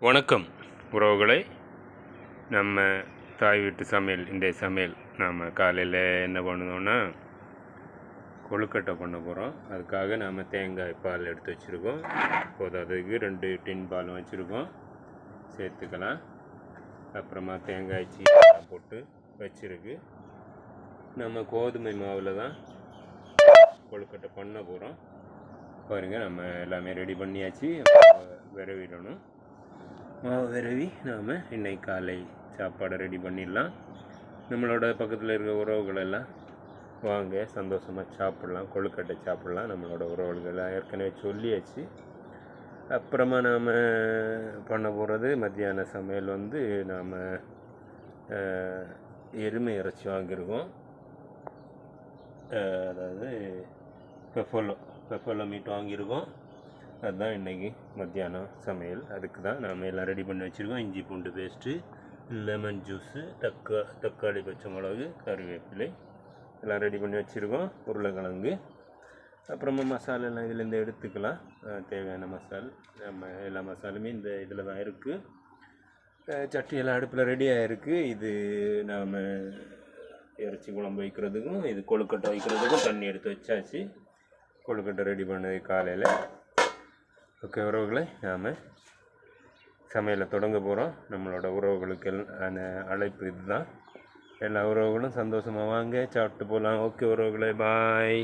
வணக்கம் உறவுகளை. நம்ம தாய் வீட்டு சமையல், இன்றைய சமையல் நாம் காலையில் என்ன பண்ணுவோன்னா கொழுக்கட்டை பண்ண போகிறோம். அதுக்காக நாம் தேங்காய் பால் எடுத்து வச்சுருக்கோம். போதாததுக்கு 2 டின் பால் வச்சுருக்கோம், சேர்த்துக்கலாம். அப்புறமா தேங்காய் சீனி போட்டு வச்சுருக்கு. நம்ம கோதுமை மாவில் தான் கொழுக்கட்டை பண்ண போகிறோம். பாருங்கள், நம்ம எல்லாமே ரெடி பண்ணியாச்சு. விரவிடணும். மாவு விரவி நாம் இன்னைக்கு காலை சாப்பாடை ரெடி பண்ணிடலாம். நம்மளோட பக்கத்தில் இருக்கிற உறவுகளெல்லாம் வாங்க, சந்தோஷமாக சாப்பிட்லாம், கொழுக்கட்டை சாப்பிட்லாம். நம்மளோட உறவுகளை ஏற்கனவே சொல்லியாச்சு. அப்புறமா நாம் பண்ண போகிறது மத்தியான சமையல் நாம் எருமை இறைச்சி வாங்கியிருக்கோம். அதாவது பெஃபலோ மீட் வாங்கியிருக்கோம். அதுதான் இன்றைக்கி மத்தியானம் சமையல். அதுக்கு தான் நாம் எல்லாம் ரெடி பண்ணி வச்சுருக்கோம். இஞ்சி பூண்டு பேஸ்ட்டு, லெமன் ஜூஸு, தக்காளி, பச்சை மிளகு, கருவேப்பிலை எல்லாம் ரெடி பண்ணி வச்சுருக்கோம். உருளைக்கிழங்கு, அப்புறமா மசாலெல்லாம் இதிலேருந்து எடுத்துக்கலாம். தேவையான மசால், நம்ம எல்லா மசாலுமே இந்த இதில் தான் இருக்குது. சட்டியெல்லாம் அடுப்பில் ரெடியாக இருக்குது. இது நாம் இறைச்சி குழம்பு வைக்கிறதுக்கும் இது கொழுக்கட்டை வைக்கிறதுக்கும் தண்ணி எடுத்து வச்சாச்சு. கொழுக்கட்டை ரெடி பண்ணது காலையில். ஓகே உறவுகளை, நாம் சமையலை தொடங்க போகிறோம். நம்மளோட உறவுகளுக்கு அழைப்பு இதுதான். எல்லா உறவுகளும் சந்தோஷமாக வாங்க, சாப்பிட்டு போகலாம். ஓகே உறவுகளை, பாய்.